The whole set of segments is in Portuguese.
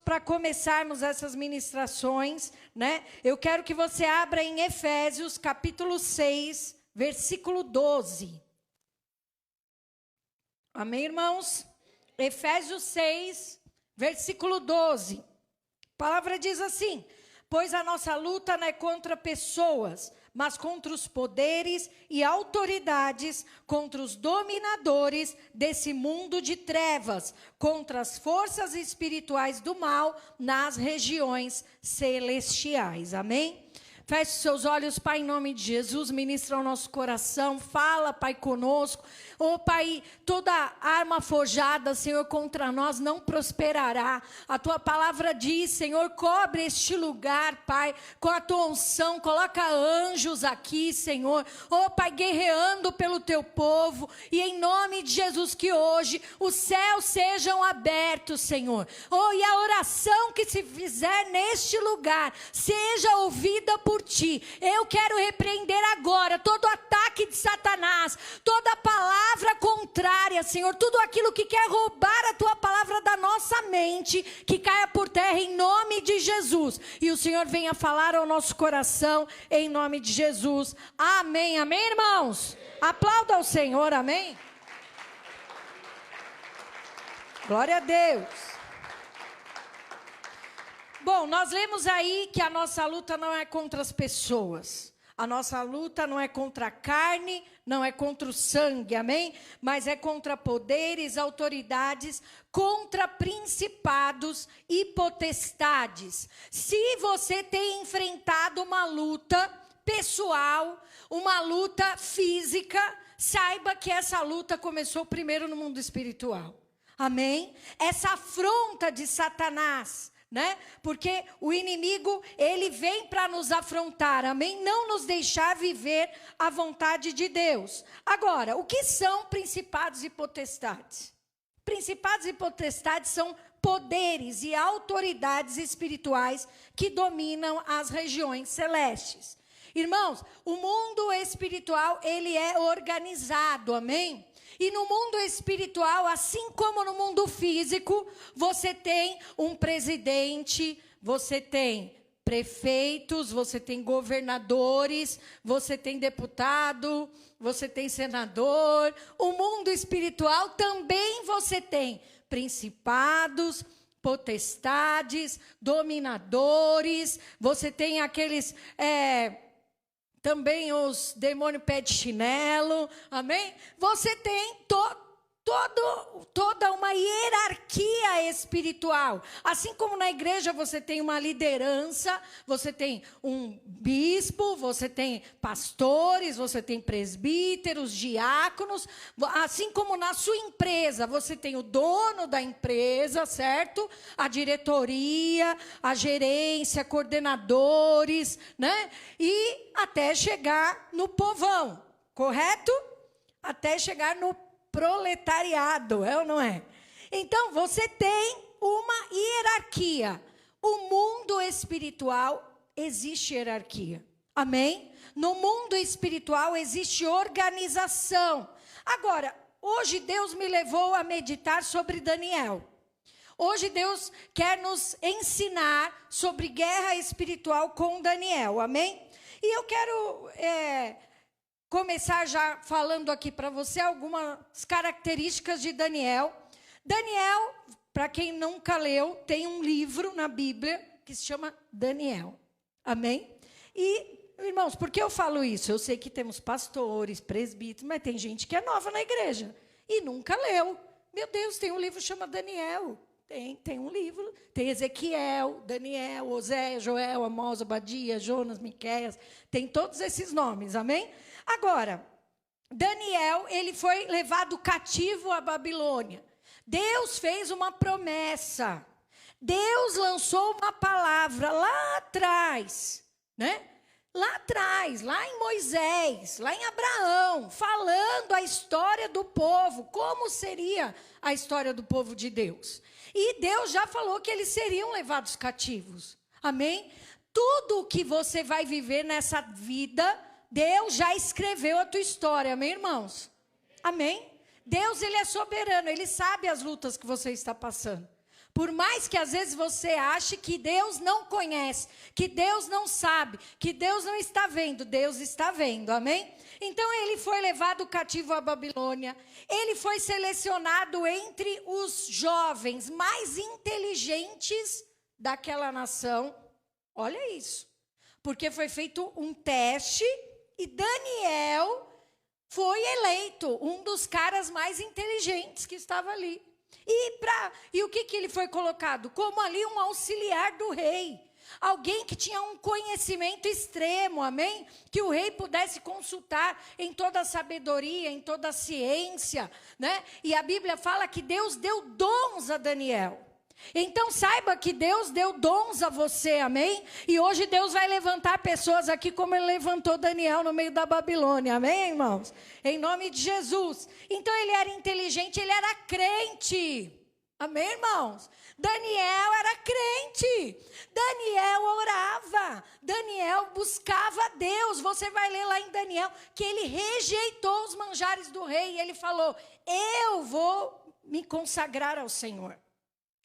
Para começarmos essas ministrações, né? Eu quero que você abra em Efésios, capítulo 6, versículo 12. Amém, irmãos? Efésios 6, versículo 12. A palavra diz assim: pois a nossa luta não é contra pessoas, mas contra os poderes e autoridades, contra os dominadores desse mundo de trevas, contra as forças espirituais do mal nas regiões celestiais. Amém? Feche seus olhos, Pai, em nome de Jesus, ministra o nosso coração, fala, Pai, conosco. Oh, Pai, toda arma forjada, Senhor, contra nós não prosperará. A Tua palavra diz, Senhor, cobre este lugar, Pai, com a Tua unção, coloca anjos aqui, Senhor. Oh, Pai, guerreando pelo Teu povo, e em nome de Jesus, que hoje os céus sejam abertos, Senhor. Oh, e a oração que se fizer neste lugar, seja ouvida por Ti. Eu quero repreender agora todo ataque de Satanás, toda palavra contrária, Senhor, tudo aquilo que quer roubar a Tua palavra da nossa mente, que caia por terra em nome de Jesus, e o Senhor venha falar ao nosso coração em nome de Jesus. Amém, amém, irmãos? Aplauda ao Senhor, amém? Glória a Deus. Bom, nós lemos aí que a nossa luta não é contra as pessoas. A nossa luta não é contra a carne, não é contra o sangue, amém? Mas é contra poderes, autoridades, contra principados e potestades. Se você tem enfrentado uma luta pessoal, uma luta física, saiba que essa luta começou primeiro no mundo espiritual, amém? Essa afronta de Satanás, né? Porque o inimigo, ele vem para nos afrontar, amém? Não nos deixar viver a vontade de Deus. Agora, o que são principados e potestades? Principados e potestades são poderes e autoridades espirituais que dominam as regiões celestes. Irmãos, o mundo espiritual, ele é organizado, amém? E no mundo espiritual, assim como no mundo físico, você tem um presidente, você tem prefeitos, você tem governadores, você tem deputado, você tem senador. O mundo espiritual também você tem principados, potestades, dominadores, você tem aqueles... também os demônios pé de chinelo, amém? Você tem toda uma hierarquia espiritual. Assim como na igreja você tem uma liderança, você tem um bispo, você tem pastores, você tem presbíteros, diáconos. Assim como na sua empresa, você tem o dono da empresa, certo? A diretoria, a gerência, coordenadores, né? E até chegar no povão, correto? Até chegar no proletariado, é ou não é? Então, você tem uma hierarquia. O mundo espiritual existe hierarquia. Amém? No mundo espiritual existe organização. Agora, hoje Deus me levou a meditar sobre Daniel. Hoje Deus quer nos ensinar sobre guerra espiritual com Daniel. Amém? E eu quero... começar já falando aqui para você algumas características de Daniel. Daniel, para quem nunca leu, tem um livro na Bíblia que se chama Daniel. Amém? E, irmãos, por que eu falo isso? Eu sei que temos pastores, presbíteros, mas tem gente que é nova na igreja e nunca leu. Meu Deus, tem um livro que chama Daniel. Tem um livro, tem Ezequiel, Daniel, Oséias, Joel, Amós, Obadias, Jonas, Miqueias, tem todos esses nomes, amém? Agora, Daniel, ele foi levado cativo à Babilônia. Deus fez uma promessa. Deus lançou uma palavra lá atrás, né? Lá atrás, lá em Moisés, lá em Abraão, falando a história do povo, como seria a história do povo de Deus. E Deus já falou que eles seriam levados cativos. Amém? Tudo o que você vai viver nessa vida, Deus já escreveu a tua história. Amém, irmãos? Amém? Deus, ele é soberano, ele sabe as lutas que você está passando. Por mais que às vezes você ache que Deus não conhece, que Deus não sabe, que Deus não está vendo, Deus está vendo, amém? Então ele foi levado cativo à Babilônia, ele foi selecionado entre os jovens mais inteligentes daquela nação, olha isso, porque foi feito um teste e Daniel foi eleito um dos caras mais inteligentes que estava ali. E o que ele foi colocado? Como ali um auxiliar do rei. Alguém que tinha um conhecimento extremo, amém? Que o rei pudesse consultar em toda a sabedoria, em toda a ciência, né? E a Bíblia fala que Deus deu dons a Daniel. Então saiba que Deus deu dons a você, amém? E hoje Deus vai levantar pessoas aqui como Ele levantou Daniel no meio da Babilônia, amém, irmãos? Em nome de Jesus. Então ele era inteligente, ele era crente, amém, irmãos? Daniel era crente, Daniel orava, Daniel buscava Deus. Você vai ler lá em Daniel que ele rejeitou os manjares do rei e ele falou: eu vou me consagrar ao Senhor.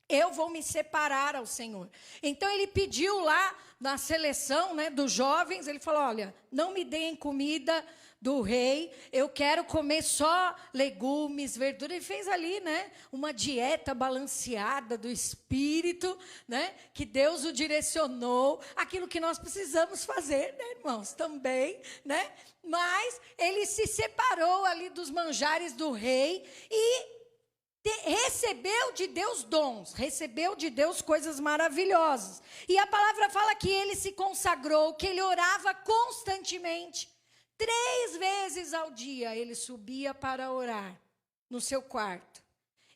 Eu vou me separar ao Senhor. Então ele pediu lá na seleção, né, dos jovens, ele falou: olha, não me deem comida do rei, eu quero comer só legumes, verduras. Ele fez ali, né, uma dieta balanceada do espírito, né, que Deus o direcionou, aquilo que nós precisamos fazer, né, irmãos, também, né? Mas ele se separou ali dos manjares do rei e recebeu de Deus dons, recebeu de Deus coisas maravilhosas. E a palavra fala que ele se consagrou, que ele orava constantemente. 3 vezes ao dia ele subia para orar no seu quarto.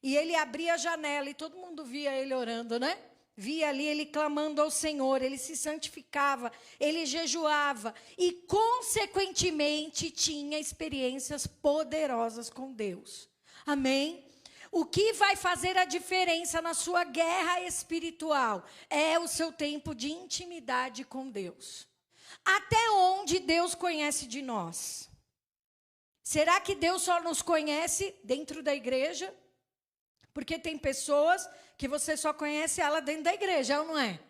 E ele abria a janela e todo mundo via ele orando, né? Via ali ele clamando ao Senhor, ele se santificava, ele jejuava e, consequentemente, tinha experiências poderosas com Deus. Amém? O que vai fazer a diferença na sua guerra espiritual é o seu tempo de intimidade com Deus. Até onde Deus conhece de nós? Será que Deus só nos conhece dentro da igreja? Porque tem pessoas que você só conhece ela dentro da igreja, ou não é?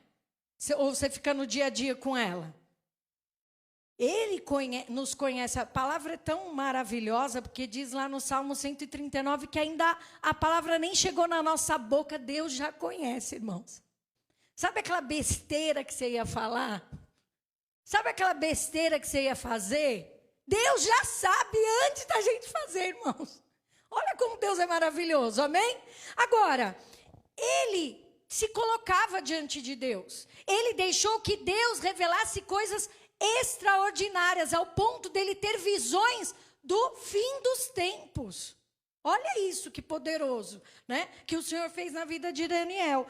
Ou você fica no dia a dia com ela? Ele nos conhece. A palavra é tão maravilhosa, porque diz lá no Salmo 139 que ainda a palavra nem chegou na nossa boca, Deus já conhece, irmãos. Sabe aquela besteira que você ia falar? Sabe aquela besteira que você ia fazer? Deus já sabe antes da gente fazer, irmãos. Olha como Deus é maravilhoso, amém? Agora, ele se colocava diante de Deus. Ele deixou que Deus revelasse coisas extraordinárias, ao ponto dele ter visões do fim dos tempos. Olha isso, que poderoso, né? Que o Senhor fez na vida de Daniel.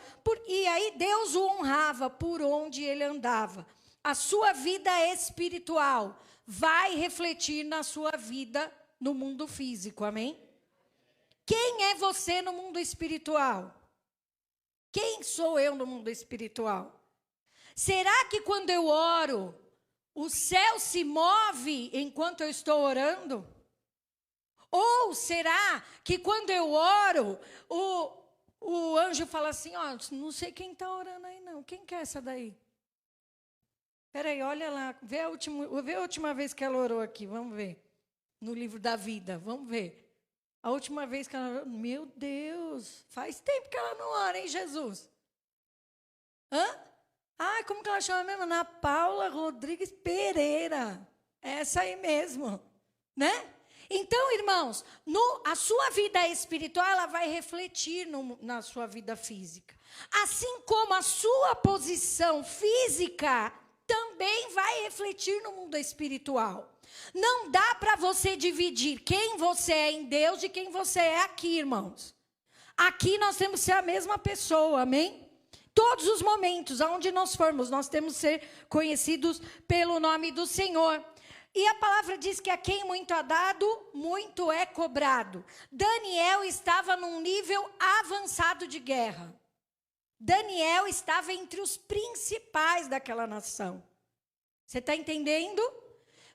E aí Deus o honrava por onde ele andava. A sua vida espiritual vai refletir na sua vida no mundo físico, amém? Quem é você no mundo espiritual? Quem sou eu no mundo espiritual? Será que quando eu oro, o céu se move enquanto eu estou orando? Ou será que quando eu oro, o anjo fala assim: ó, não sei quem está orando aí não, quem que é essa daí? Espera aí, olha lá, vê a última vez que ela orou aqui, vamos ver. No livro da vida, vamos ver. A última vez que ela orou, meu Deus, faz tempo que ela não ora, hein, Jesus? Ah, como que ela chama mesmo? Ana Paula Rodrigues Pereira. Essa aí mesmo, né? Então, irmãos, a sua vida espiritual, ela vai refletir na sua vida física. Assim como a sua posição física também vai refletir no mundo espiritual. Não dá para você dividir quem você é em Deus de quem você é aqui, irmãos. Aqui nós temos que ser a mesma pessoa, amém? Todos os momentos, aonde nós formos, nós temos que ser conhecidos pelo nome do Senhor. E a palavra diz que a quem muito é dado, muito é cobrado. Daniel estava num nível avançado de guerra. Daniel estava entre os principais daquela nação. Você está entendendo?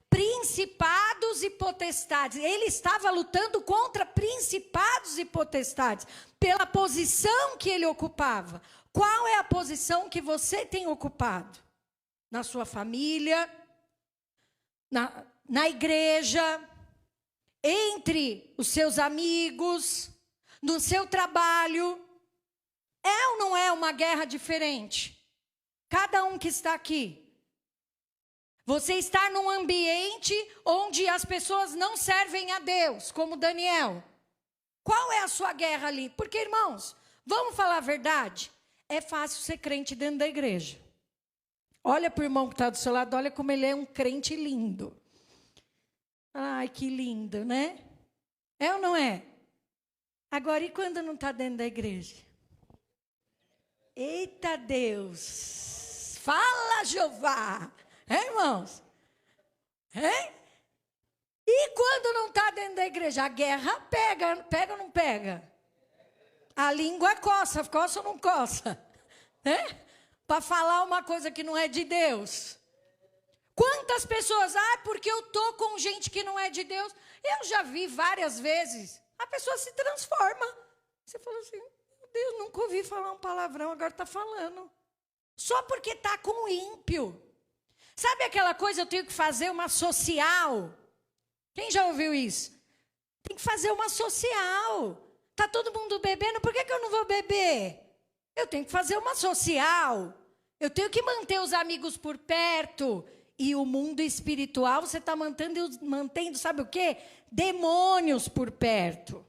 principados e potestades. Ele estava lutando contra principados e potestades, pela posição que ele ocupava. Qual é a posição que você tem ocupado? Na sua família, na igreja, entre os seus amigos, no seu trabalho. É ou não é uma guerra diferente? Cada um que está aqui. Você está num ambiente onde as pessoas não servem a Deus, como Daniel. Qual é a sua guerra ali? Porque, irmãos, vamos falar a verdade? É fácil ser crente dentro da igreja. Olha para o irmão que está do seu lado, olha como ele é um crente lindo. Ai, que lindo, né? É ou não é? Agora, e quando não está dentro da igreja? Eita Deus! Fala, Jeová! Irmãos? E quando não está dentro da igreja? A guerra pega ou não pega? A língua coça ou não coça? Para falar uma coisa que não é de Deus. Quantas pessoas, porque eu estou com gente que não é de Deus. Eu já vi várias vezes, a pessoa se transforma. Você fala assim, meu Deus, nunca ouvi falar um palavrão, agora está falando. Só porque está com o ímpio. Sabe aquela coisa, eu tenho que fazer uma social? Quem já ouviu isso? Tem que fazer uma social. Está todo mundo bebendo, por que eu não vou beber? Eu tenho que fazer uma social. Eu tenho que manter os amigos por perto. E o mundo espiritual, você está mantendo, sabe o quê? Demônios por perto.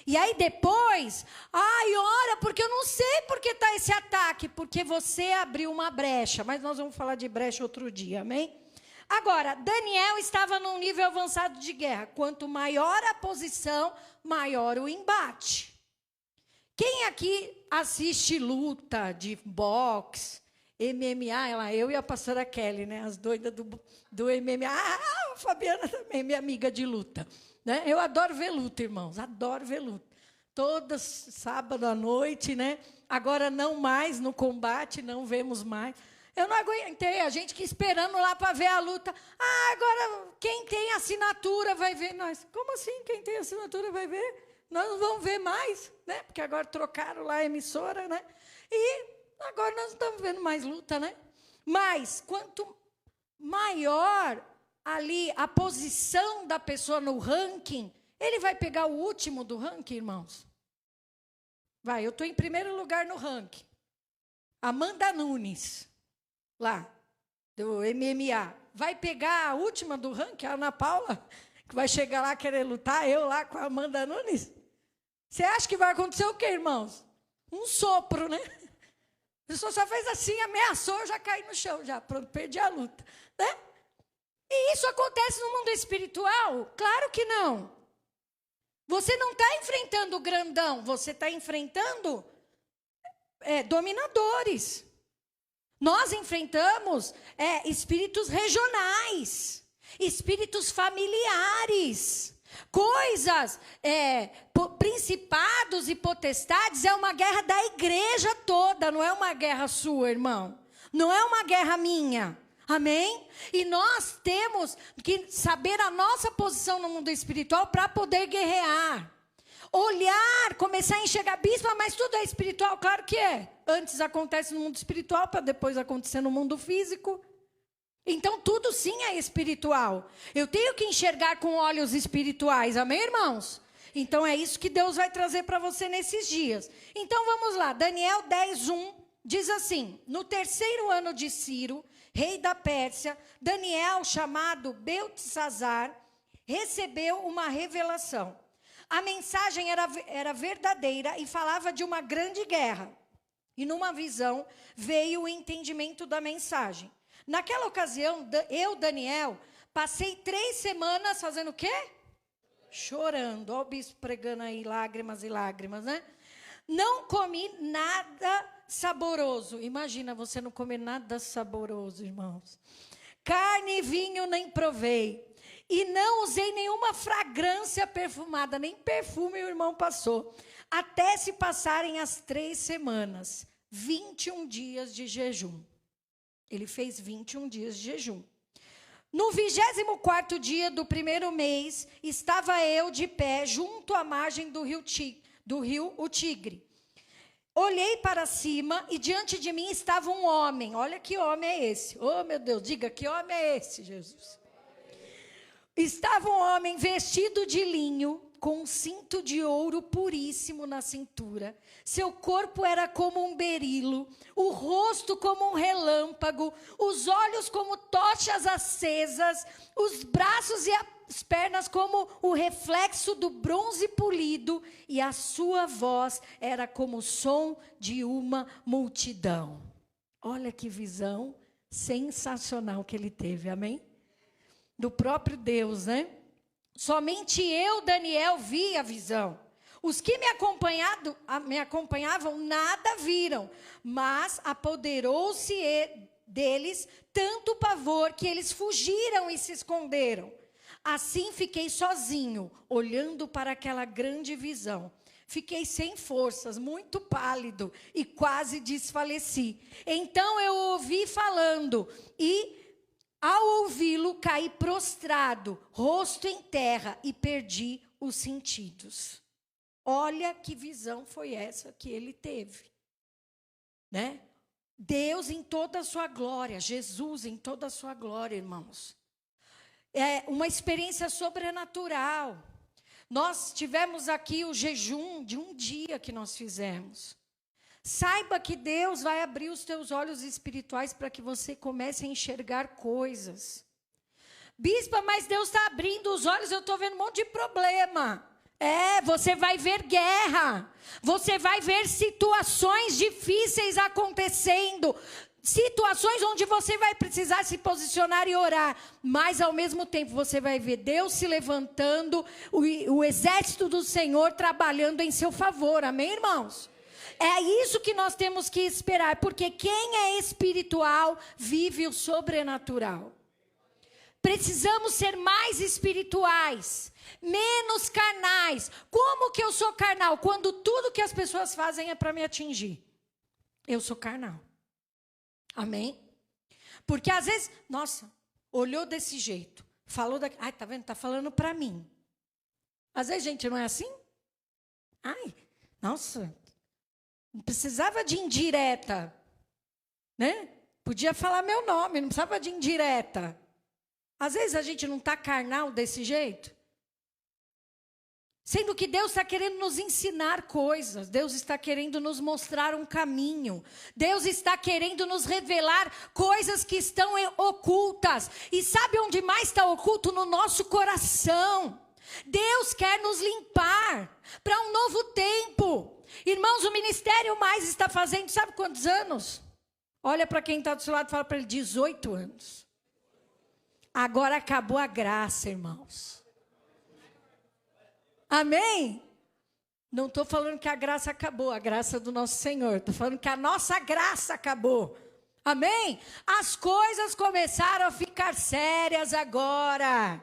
E aí depois, ora, porque eu não sei por que está esse ataque. Porque você abriu uma brecha. Mas nós vamos falar de brecha outro dia, amém? Agora, Daniel estava num nível avançado de guerra. Quanto maior a posição, maior o embate. Quem aqui assiste luta de boxe, MMA, eu e a pastora Kelly, né? As doidas do MMA. A Fabiana também, minha amiga de luta. Né? Eu adoro ver luta, irmãos, adoro ver luta. Todas sábado à noite, né? Agora não mais no combate, não vemos mais. Eu não aguentei, a gente que esperando lá para ver a luta. Agora quem tem assinatura vai ver nós. Como assim quem tem assinatura vai ver? Nós não vamos ver mais, né? Porque agora trocaram lá a emissora, né? E agora nós não estamos vendo mais luta, né? Mas quanto maior ali a posição da pessoa no ranking, ele vai pegar o último do ranking, irmãos? Eu estou em primeiro lugar no ranking. Amanda Nunes, lá, do MMA. Vai pegar a última do ranking, a Ana Paula, que vai chegar lá querer lutar, eu lá com a Amanda Nunes? Você acha que vai acontecer o quê, irmãos? Um sopro, né? A pessoa só fez assim, ameaçou, eu já caí no chão, já, pronto, perdi a luta, né? E isso acontece no mundo espiritual? Claro que não. Você não está enfrentando o grandão, você está enfrentando dominadores. Nós enfrentamos espíritos regionais, espíritos familiares, coisas, principados e potestades. É uma guerra da igreja toda, não é uma guerra sua, irmão. Não é uma guerra minha. Amém? E nós temos que saber a nossa posição no mundo espiritual para poder guerrear. Olhar, começar a enxergar, bispa, mas tudo é espiritual? Claro que é. Antes acontece no mundo espiritual para depois acontecer no mundo físico. Então tudo sim é espiritual. Eu tenho que enxergar com olhos espirituais, amém, irmãos? Então é isso que Deus vai trazer para você nesses dias. Então vamos lá, Daniel 10:1 diz assim: no terceiro ano de Ciro, rei da Pérsia, Daniel, chamado Beltesazar, recebeu uma revelação. A mensagem era verdadeira e falava de uma grande guerra. E numa visão veio o entendimento da mensagem. Naquela ocasião, eu, Daniel, passei 3 semanas fazendo o quê? Chorando. Olha o bispo pregando aí, lágrimas e lágrimas, né? Não comi nada saboroso. Imagina você não comer nada saboroso, irmãos. Carne e vinho nem provei. E não usei nenhuma fragrância perfumada, nem perfume o irmão passou. Até se passarem as 3 semanas, 21 dias de jejum. Ele fez 21 dias de jejum. No 24º dia do primeiro mês, estava eu de pé junto à margem do rio o Tigre. Olhei para cima e diante de mim estava um homem. Olha que homem é esse. Oh, meu Deus, diga, que homem é esse, Jesus? Estava um homem vestido de linho, com um cinto de ouro puríssimo na cintura. Seu corpo era como um berilo, o rosto como um relâmpago, os olhos como tochas acesas, os braços e as pernas como o reflexo do bronze polido, e a sua voz era como o som de uma multidão. Olha que visão sensacional que ele teve, amém? Do próprio Deus, né? Somente eu, Daniel, vi a visão. Os que me acompanhavam nada viram, mas apoderou-se deles tanto pavor que eles fugiram e se esconderam. Assim fiquei sozinho, olhando para aquela grande visão. Fiquei sem forças, muito pálido e quase desfaleci. Então eu ouvi falando e, ao ouvi-lo, caí prostrado, rosto em terra, e perdi os sentidos. Olha que visão foi essa que ele teve, né? Deus em toda a sua glória, Jesus em toda a sua glória, irmãos. É uma experiência sobrenatural. Nós tivemos aqui o jejum de um dia que nós fizemos. Saiba que Deus vai abrir os teus olhos espirituais para que você comece a enxergar coisas. Bispa, mas Deus está abrindo os olhos, eu estou vendo um monte de problema. Você vai ver guerra, você vai ver situações difíceis acontecendo, situações onde você vai precisar se posicionar e orar, mas ao mesmo tempo você vai ver Deus se levantando, o exército do Senhor trabalhando em seu favor, amém, irmãos? É isso que nós temos que esperar, porque quem é espiritual vive o sobrenatural. Precisamos ser mais espirituais, menos carnais. Como que eu sou carnal? Quando tudo que as pessoas fazem é para me atingir. Eu sou carnal. Amém? Porque às vezes, nossa, olhou desse jeito, falou daqui, ai, tá vendo? Tá falando para mim. Às vezes, gente, não é assim? Ai, nossa, não precisava de indireta, né? Podia falar meu nome, não precisava de indireta. Às vezes a gente não está carnal desse jeito. Sendo que Deus está querendo nos ensinar coisas. Deus está querendo nos mostrar um caminho. Deus está querendo nos revelar coisas que estão ocultas. E sabe onde mais está oculto? No nosso coração. Deus quer nos limpar para um novo tempo. Irmãos, o ministério mais está fazendo, sabe quantos anos? Olha para quem está do seu lado e fala para ele, 18 anos. Agora acabou a graça, irmãos. Amém? Não estou falando que a graça acabou, a graça do nosso Senhor. Estou falando que a nossa graça acabou. Amém? As coisas começaram a ficar sérias agora.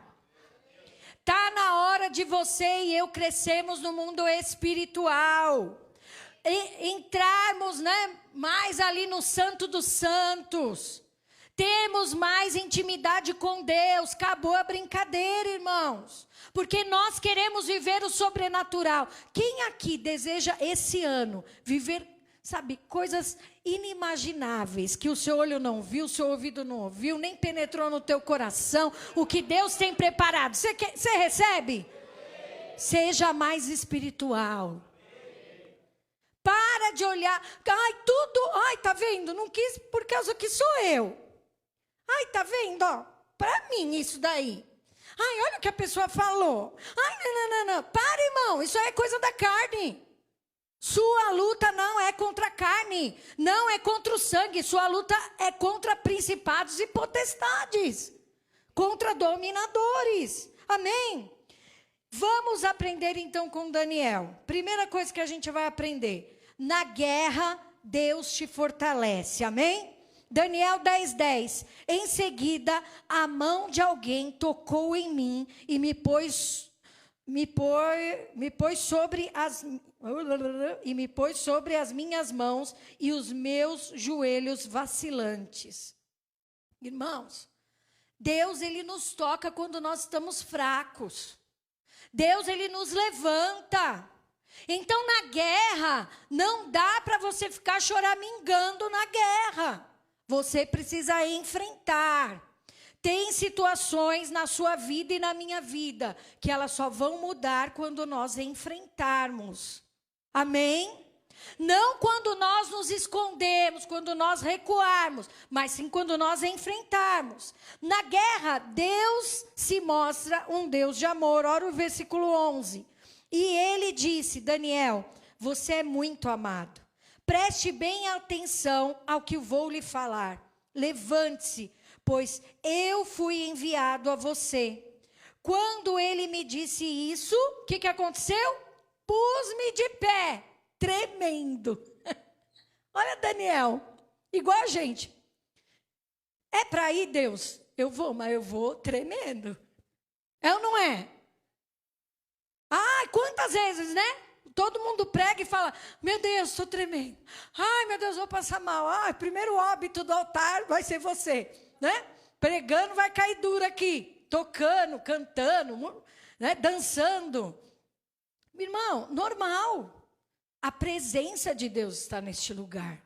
Está na hora de você e eu crescermos no mundo espiritual. Entrarmos, né, mais ali no Santo dos Santos. Temos mais intimidade com Deus. Acabou a brincadeira, irmãos. Porque nós queremos viver o sobrenatural. Quem aqui deseja esse ano viver, sabe, coisas inimagináveis, que o seu olho não viu, o seu ouvido não ouviu, nem penetrou no teu coração, o que Deus tem preparado? Você recebe? Seja mais espiritual. Para de olhar, tá vendo? Não quis por causa que sou eu. Ai, tá vendo, ó, pra mim isso daí. Ai, olha o que a pessoa falou. Ai, não. Para, irmão, isso é coisa da carne. Sua luta não é contra a carne, não é contra o sangue. Sua luta é contra principados e potestades, contra dominadores. Amém? Vamos aprender então com Daniel. Primeira coisa que a gente vai aprender. Na guerra, Deus te fortalece. Amém? Daniel 10:10. Em seguida, a mão de alguém tocou em mim e me pôs sobre as minhas mãos e os meus joelhos vacilantes. Irmãos, Deus, ele nos toca quando nós estamos fracos. Deus, ele nos levanta. Então, na guerra, não dá para você ficar choramingando na guerra. Você precisa enfrentar. Tem situações na sua vida e na minha vida que elas só vão mudar quando nós enfrentarmos. Amém? Não quando nós nos escondermos, quando nós recuarmos, mas sim quando nós enfrentarmos. Na guerra, Deus se mostra um Deus de amor. Olha o versículo 11. E ele disse, Daniel, você é muito amado. Preste bem atenção ao que vou lhe falar. Levante-se, pois eu fui enviado a você. Quando ele me disse isso, o que aconteceu? Pus-me de pé, tremendo. Olha Daniel, igual a gente. É para ir, Deus? Eu vou, mas eu vou tremendo. É ou não é? Ai, quantas vezes, né? Todo mundo prega e fala, meu Deus, estou tremendo. Ai, meu Deus, vou passar mal. Ai, primeiro óbito do altar vai ser você, né? Pregando vai cair duro aqui. Tocando, cantando, né? Dançando. Irmão, normal. A presença de Deus está neste lugar.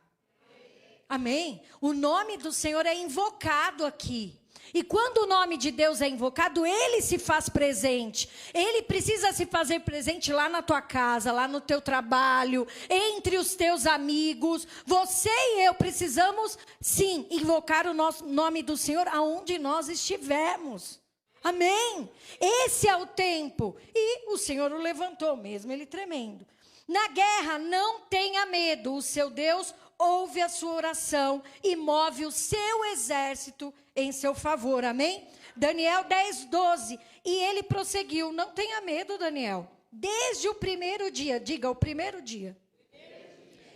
Amém? O nome do Senhor é invocado aqui. E quando o nome de Deus é invocado, Ele se faz presente. Ele precisa se fazer presente lá na tua casa, lá no teu trabalho, entre os teus amigos. Você e eu precisamos, sim, invocar o nosso nome do Senhor aonde nós estivermos. Amém? Esse é o tempo. E o Senhor o levantou, mesmo ele tremendo. Na guerra, não tenha medo. O seu Deus ouve a sua oração e move o seu exército em seu favor. Amém? Daniel 10, 12. E ele prosseguiu. Não tenha medo, Daniel. Desde o primeiro dia, diga o primeiro dia,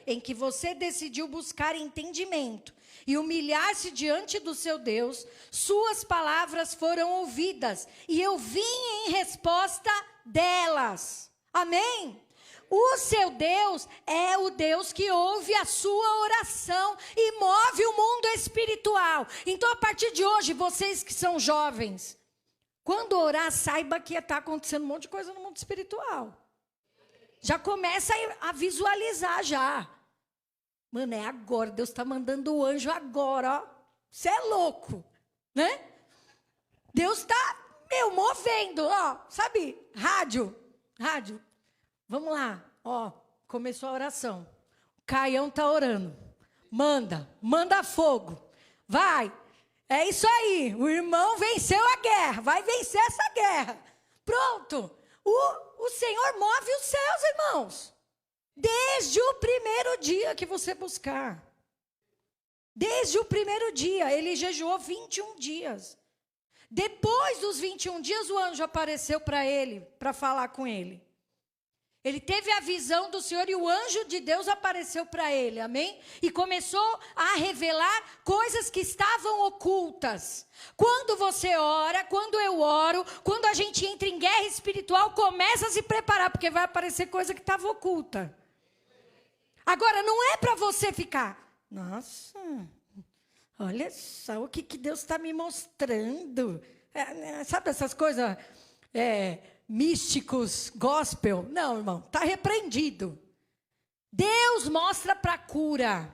em que você decidiu buscar entendimento e humilhar-se diante do seu Deus, suas palavras foram ouvidas e eu vim em resposta delas. Amém? O seu Deus é o Deus que ouve a sua oração e move o mundo espiritual. Então, a partir de hoje, vocês que são jovens, quando orar, saiba que está acontecendo um monte de coisa no mundo espiritual. Já começa a visualizar já. Mano, é agora, Deus está mandando o anjo agora, ó. Você é louco, né? Deus está, movendo, ó. Sabe, rádio. Vamos lá, ó, começou a oração. Caião está orando. Manda fogo. Vai. É isso aí. O irmão venceu a guerra. Vai vencer essa guerra. Pronto. O Senhor move os céus, irmãos. Desde o primeiro dia que você buscar. Desde o primeiro dia. Ele jejuou 21 dias. Depois dos 21 dias, o anjo apareceu para ele, para falar com ele. Ele teve a visão do Senhor e o anjo de Deus apareceu para ele, amém? E começou a revelar coisas que estavam ocultas. Quando você ora, quando eu oro, quando a gente entra em guerra espiritual, começa a se preparar, porque vai aparecer coisa que estava oculta. Agora, não é para você ficar, nossa, olha só o que Deus está me mostrando. Sabe essas coisas... místicos, gospel. Não, irmão, está repreendido. Deus mostra para cura.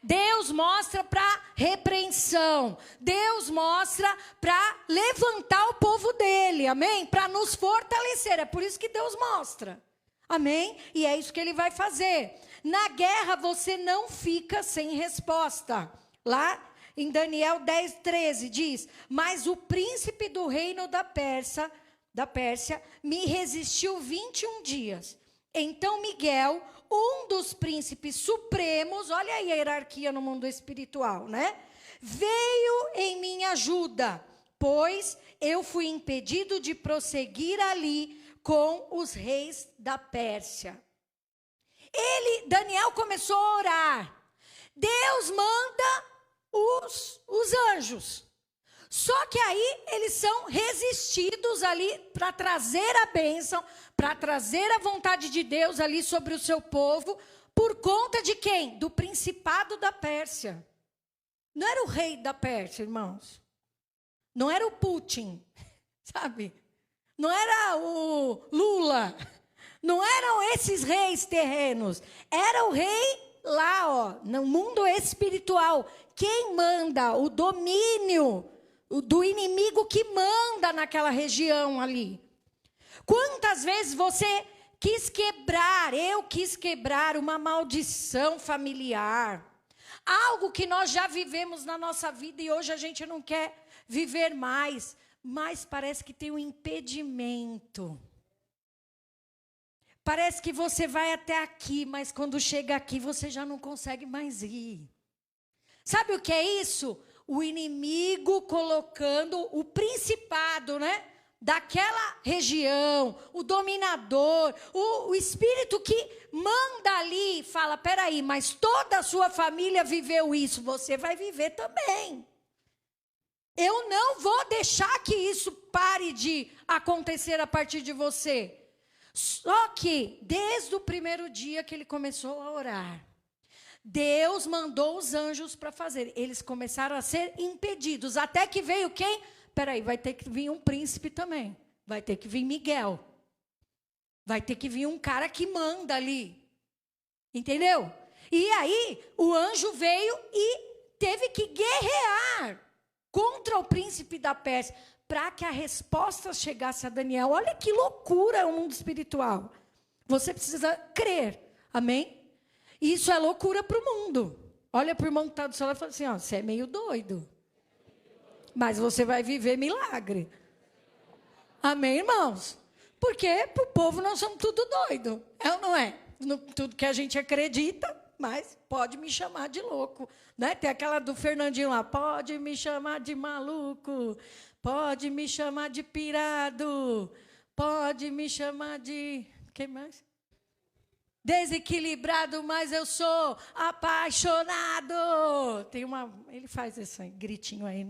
Deus mostra para repreensão. Deus mostra para levantar o povo dele, amém? Para nos fortalecer, é por isso que Deus mostra, amém? E é isso que ele vai fazer. Na guerra você não fica sem resposta. Lá em Daniel 10, 13 diz, mas o príncipe do reino da Pérsia me resistiu 21 dias. Então Miguel, um dos príncipes supremos, olha aí a hierarquia no mundo espiritual, né? Veio em minha ajuda, pois eu fui impedido de prosseguir ali com os reis da Pérsia. Daniel começou a orar. Deus manda os anjos. Só que aí eles são resistidos ali para trazer a bênção, para trazer a vontade de Deus ali sobre o seu povo, por conta de quem? Do principado da Pérsia. Não era o rei da Pérsia, irmãos. Não era o Putin, sabe? Não era o Lula. Não eram esses reis terrenos. Era o rei lá, ó, no mundo espiritual. Quem manda? O domínio do inimigo que manda naquela região ali. Quantas vezes você quis quebrar, eu quis quebrar uma maldição familiar. Algo que nós já vivemos na nossa vida e hoje a gente não quer viver mais. Mas parece que tem um impedimento. Parece que você vai até aqui, mas quando chega aqui você já não consegue mais ir. Sabe o que é isso? O inimigo colocando o principado, né? Daquela região, o dominador, o espírito que manda ali e fala, peraí, mas toda a sua família viveu isso, você vai viver também. Eu não vou deixar que isso pare de acontecer a partir de você. Só que, desde o primeiro dia que ele começou a orar, Deus mandou os anjos para fazer. Eles começaram a ser impedidos. Até que veio quem? Peraí, vai ter que vir um príncipe também. Vai ter que vir Miguel. Vai ter que vir um cara que manda ali. Entendeu? E aí, o anjo veio e teve que guerrear contra o príncipe da Pérsia, para que a resposta chegasse a Daniel. Olha que loucura o mundo espiritual. Você precisa crer, amém? Isso é loucura para o mundo. Olha para o irmão que está do seu lado e fala assim, ó, você é meio doido. Mas você vai viver milagre. Amém, irmãos? Porque para o povo nós somos tudo doido. É ou não é? Tudo que a gente acredita, mas pode me chamar de louco. Né? Tem aquela do Fernandinho lá, pode me chamar de maluco, pode me chamar de pirado, pode me chamar de... Quem mais? Desequilibrado, mas eu sou apaixonado. Tem uma... Ele faz esse gritinho aí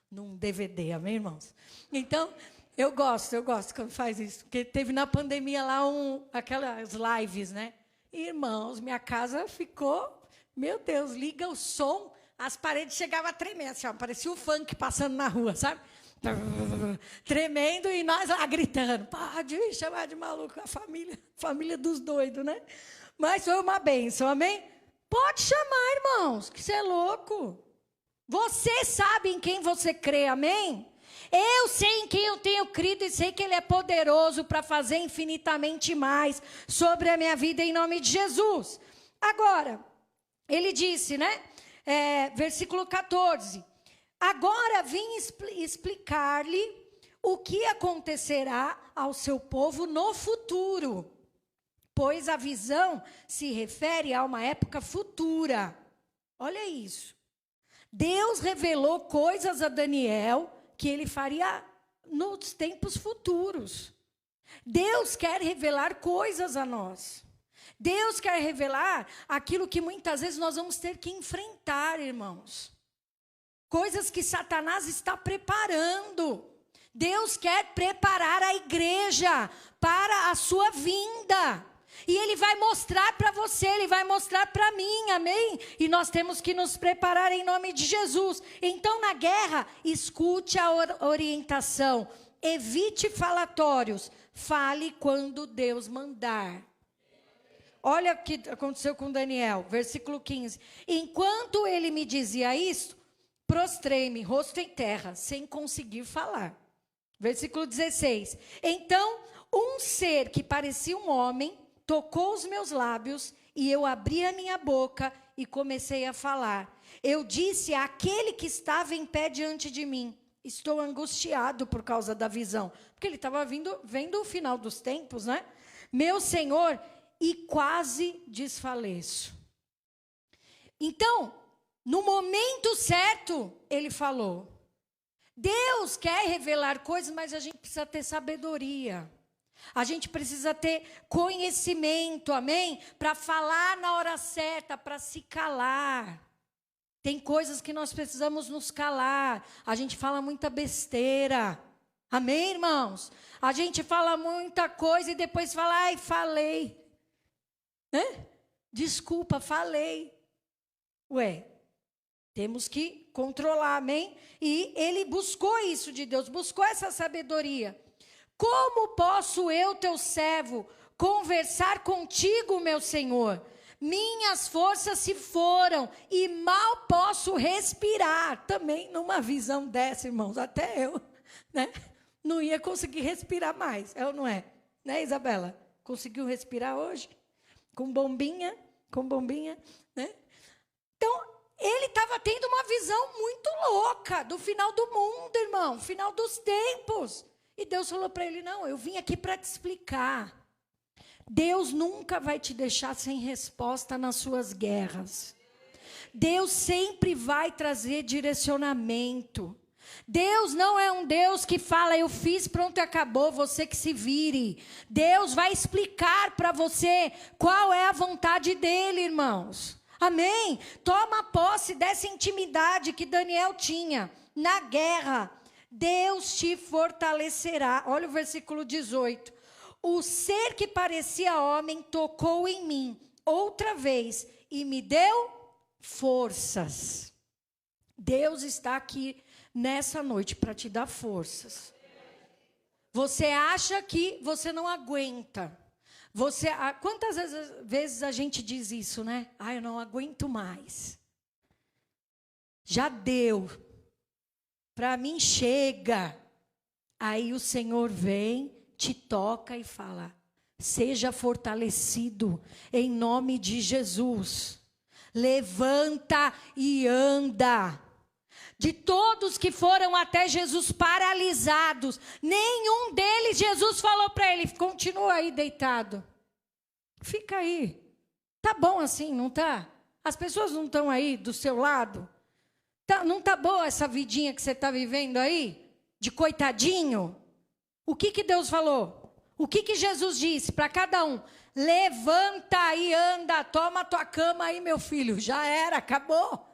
num DVD, amém, irmãos? Então, eu gosto quando faz isso. Porque teve na pandemia lá aquelas lives, né? Irmãos, minha casa ficou... Meu Deus, liga o som, as paredes chegavam a tremer, assim, ó, parecia o funk passando na rua, sabe? Tremendo e nós lá gritando, pode me chamar de maluco, a família dos doidos, né? Mas foi uma bênção, amém? Pode chamar, irmãos, que você é louco. Você sabe em quem você crê, amém? Eu sei em quem eu tenho crido e sei que Ele é poderoso para fazer infinitamente mais sobre a minha vida em nome de Jesus. Agora... Ele disse, né? Versículo 14. Agora vim explicar-lhe o que acontecerá ao seu povo no futuro, pois a visão se refere a uma época futura. Olha isso. Deus revelou coisas a Daniel que ele faria nos tempos futuros. Deus quer revelar coisas a nós. Deus quer revelar aquilo que muitas vezes nós vamos ter que enfrentar, irmãos. Coisas que Satanás está preparando. Deus quer preparar a igreja para a sua vinda. E Ele vai mostrar para você, Ele vai mostrar para mim, amém? E nós temos que nos preparar em nome de Jesus. Então, na guerra, escute a orientação. Evite falatórios. Fale quando Deus mandar. Olha o que aconteceu com Daniel, versículo 15. Enquanto ele me dizia isso, prostrei-me, rosto em terra, sem conseguir falar. Versículo 16. Então, um ser que parecia um homem, tocou os meus lábios, e eu abri a minha boca e comecei a falar. Eu disse àquele que estava em pé diante de mim, estou angustiado por causa da visão. Porque ele estava vendo o final dos tempos, né? Meu Senhor... E quase desfaleço. Então, no momento certo, ele falou. Deus quer revelar coisas, mas a gente precisa ter sabedoria. A gente precisa ter conhecimento, amém? Para falar na hora certa, para se calar. Tem coisas que nós precisamos nos calar. A gente fala muita besteira. Amém, irmãos? A gente fala muita coisa e depois fala, ai, falei. Desculpa, falei. Ué, Temos que controlar, amém? E ele buscou isso de Deus, buscou essa sabedoria. Como posso eu, teu servo, conversar contigo, meu Senhor? Minhas forças se foram e mal posso respirar. Também numa visão dessa, irmãos, até eu, né? Não ia conseguir respirar mais, é ou não é? Né, Isabela? Conseguiu respirar hoje? Com bombinha, né? Então, ele estava tendo uma visão muito louca do final do mundo, irmão, final dos tempos. E Deus falou para ele, não, eu vim aqui para te explicar. Deus nunca vai te deixar sem resposta nas suas guerras. Deus sempre vai trazer direcionamento. Deus não é um Deus que fala, eu fiz, pronto e acabou, você que se vire. Deus vai explicar para você qual é a vontade dele, irmãos. Amém? Toma posse dessa intimidade que Daniel tinha na guerra. Deus te fortalecerá. Olha o versículo 18. O ser que parecia homem tocou em mim outra vez e me deu forças. Deus está aqui nessa noite para te dar forças. Você acha que você não aguenta. Quantas vezes a gente diz isso, né? Ah, eu não aguento mais. Já deu. Para mim chega. Aí o Senhor vem, te toca e fala: seja fortalecido em nome de Jesus. Levanta e anda. De todos que foram até Jesus paralisados, nenhum deles Jesus falou para ele, continua aí deitado. Fica aí. Tá bom assim, não tá? As pessoas não estão aí do seu lado? Não tá boa essa vidinha que você está vivendo aí? De coitadinho? O que Deus falou? O que Jesus disse para cada um? Levanta e anda, toma a tua cama aí, meu filho. Já era, acabou.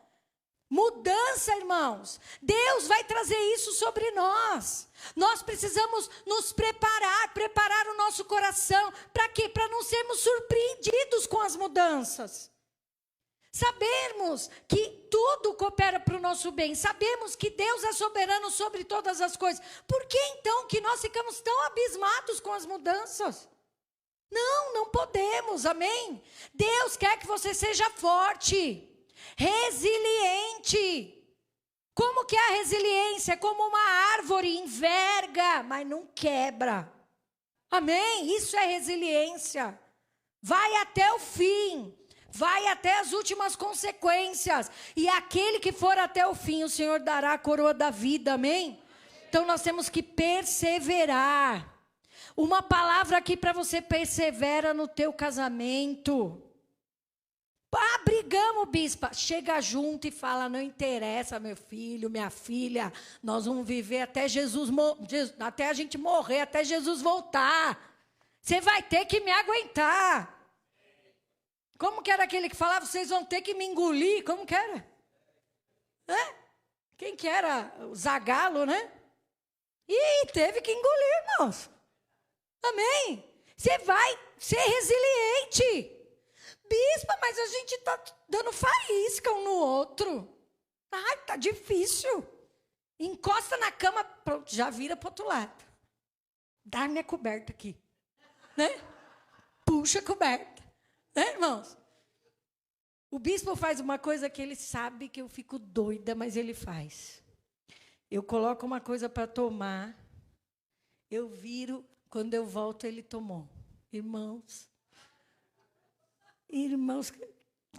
Mudança, irmãos. Deus vai trazer isso sobre nós. Nós precisamos nos preparar o nosso coração. Para quê? Para não sermos surpreendidos com as mudanças. Sabermos que tudo coopera para o nosso bem. Sabemos que Deus é soberano sobre todas as coisas. Por que então que nós ficamos tão abismados com as mudanças? Não podemos, amém? Deus quer que você seja forte. Resiliente. Como que é a resiliência? É como uma árvore, enverga, mas não quebra. Amém? Isso é resiliência. Vai até o fim. Vai até as últimas consequências. E aquele que for até o fim, o Senhor dará a coroa da vida. Amém? Então nós temos que perseverar. Uma palavra aqui para você: persevera no teu casamento. Brigamos, bispa. Chega junto e fala: não interessa, meu filho, minha filha. Nós vamos viver até até a gente morrer, até Jesus voltar. Você vai ter que me aguentar. Como que era aquele que falava: vocês vão ter que me engolir? Como que era? Quem que era? O Zagalo, né? E teve que engolir, irmãos. Amém? Você vai ser resiliente. Bispa, mas a gente está dando faísca um no outro. Ai, tá difícil. Encosta na cama, pronto, já vira para o outro lado. Dá minha coberta aqui. Né? Puxa a coberta. Né, irmãos? O bispo faz uma coisa que ele sabe que eu fico doida, mas ele faz. Eu coloco uma coisa para tomar, eu viro, quando eu volto ele tomou. Irmãos,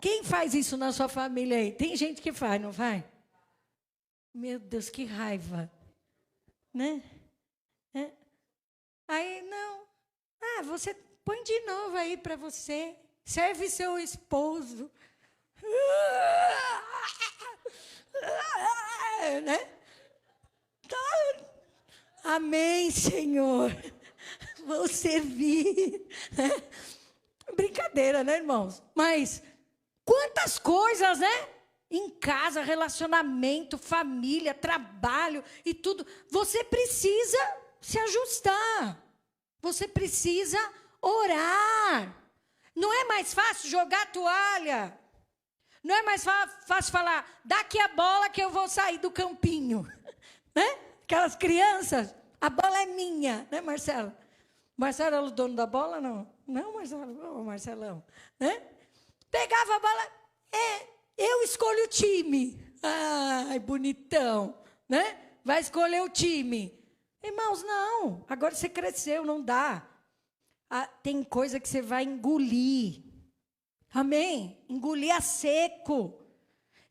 quem faz isso na sua família aí? Tem gente que faz, não faz? Meu Deus, que raiva. Né? Aí, não. Você põe de novo aí para você. Serve seu esposo. Né? Amém, Senhor. Vou servir. Brincadeira, né, irmãos? Mas quantas coisas, né? Em casa, relacionamento, família, trabalho e tudo. Você precisa se ajustar. Você precisa orar. Não é mais fácil jogar a toalha? Não é mais fácil falar, dá aqui a bola que eu vou sair do campinho. Né? Aquelas crianças, a bola é minha, né, Marcelo? Marcelo era o dono da bola, não? Não, Marcelo, Marcelão. Né? Pegava a bola, eu escolho o time. Ai, bonitão, né? Vai escolher o time. Irmãos, não, agora você cresceu, não dá. Tem coisa que você vai engolir. Amém? Engolir a seco.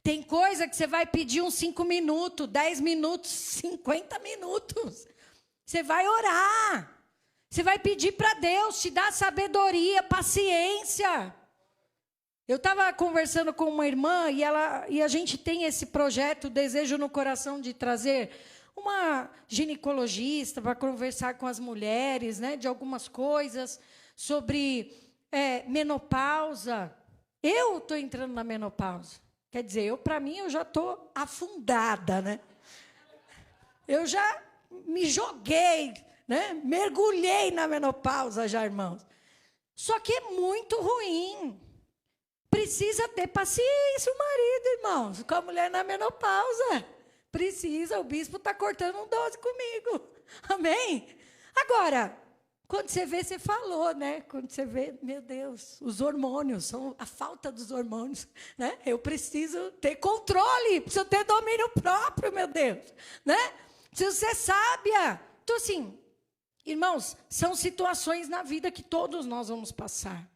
Tem coisa que você vai pedir uns 5 minutos, 10 minutos, 50 minutos. Você vai orar. Você vai pedir para Deus te dar sabedoria, paciência. Eu estava conversando com uma irmã e a gente tem esse projeto, desejo no coração de trazer uma ginecologista para conversar com as mulheres, né, de algumas coisas sobre menopausa. Eu estou entrando na menopausa. Quer dizer, para mim, eu já estou afundada, né? Eu já me joguei, né? Mergulhei na menopausa já, irmãos. Só que é muito ruim. Precisa ter paciência o marido, irmãos, com a mulher na menopausa. Precisa, o bispo está cortando um 12 comigo. Amém? Agora, quando você vê, você falou, né? Quando você vê, meu Deus, os hormônios, a falta dos hormônios, né? Eu preciso ter controle, preciso ter domínio próprio, meu Deus, né? Preciso ser sábia. Então, assim, irmãos, são situações na vida que todos nós vamos passar.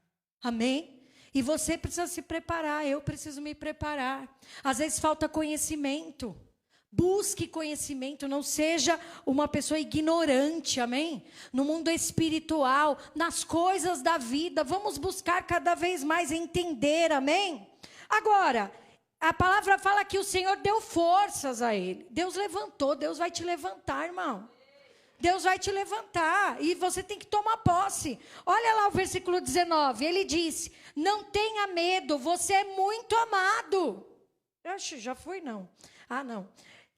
Amém? E você precisa se preparar, eu preciso me preparar. Às vezes falta conhecimento. Busque conhecimento, não seja uma pessoa ignorante, amém? No mundo espiritual, nas coisas da vida, vamos buscar cada vez mais entender, amém? Agora, a palavra fala que o Senhor deu forças a ele. Deus levantou, Deus vai te levantar, irmão. Deus vai te levantar e você tem que tomar posse. Olha lá o versículo 19, ele disse, não tenha medo, você é muito amado. Acho, já foi, não. Ah, não.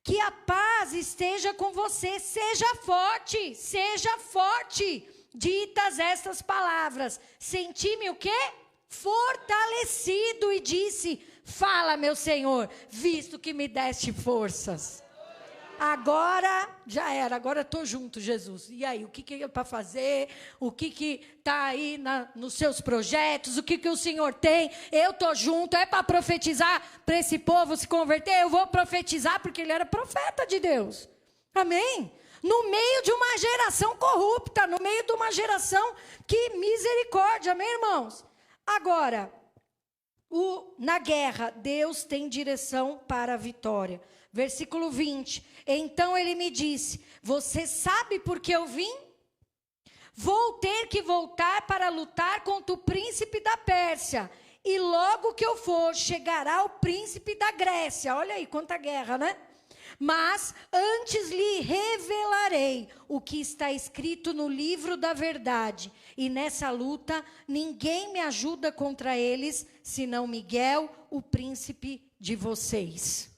Que a paz esteja com você, seja forte, ditas estas palavras. Senti-me o quê? Fortalecido e disse, fala meu Senhor, visto que me deste forças. Agora já era, agora estou junto, Jesus. E aí, o que é para fazer? O que está aí nos seus projetos? O que o Senhor tem? Eu estou junto, é para profetizar para esse povo se converter? Eu vou profetizar porque ele era profeta de Deus. Amém? No meio de uma geração corrupta, no meio de uma geração que misericórdia, amém, irmãos? Agora, na guerra, Deus tem direção para a vitória. Versículo 20, então ele me disse, você sabe por que eu vim? Vou ter que voltar para lutar contra o príncipe da Pérsia, e logo que eu for, chegará o príncipe da Grécia, olha aí, quanta guerra, né? Mas antes lhe revelarei o que está escrito no livro da verdade, e nessa luta ninguém me ajuda contra eles, senão Miguel, o príncipe de vocês.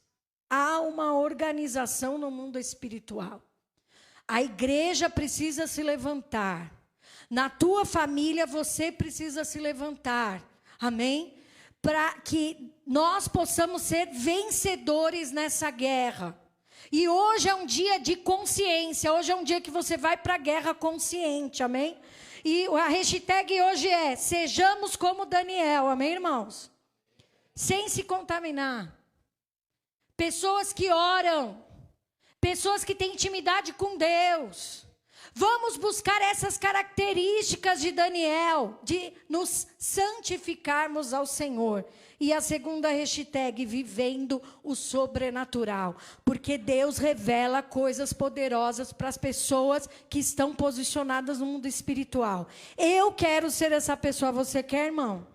Há uma organização no mundo espiritual. A igreja precisa se levantar. Na tua família você precisa se levantar. Amém? Para que nós possamos ser vencedores nessa guerra. E hoje é um dia de consciência. Hoje é um dia que você vai para a guerra consciente. Amém? E a hashtag hoje é sejamos como Daniel. Amém, irmãos? Sem se contaminar. Pessoas que oram, pessoas que têm intimidade com Deus. Vamos buscar essas características de Daniel, de nos santificarmos ao Senhor. E a segunda hashtag, vivendo o sobrenatural. Porque Deus revela coisas poderosas para as pessoas que estão posicionadas no mundo espiritual. Eu quero ser essa pessoa, você quer, irmão?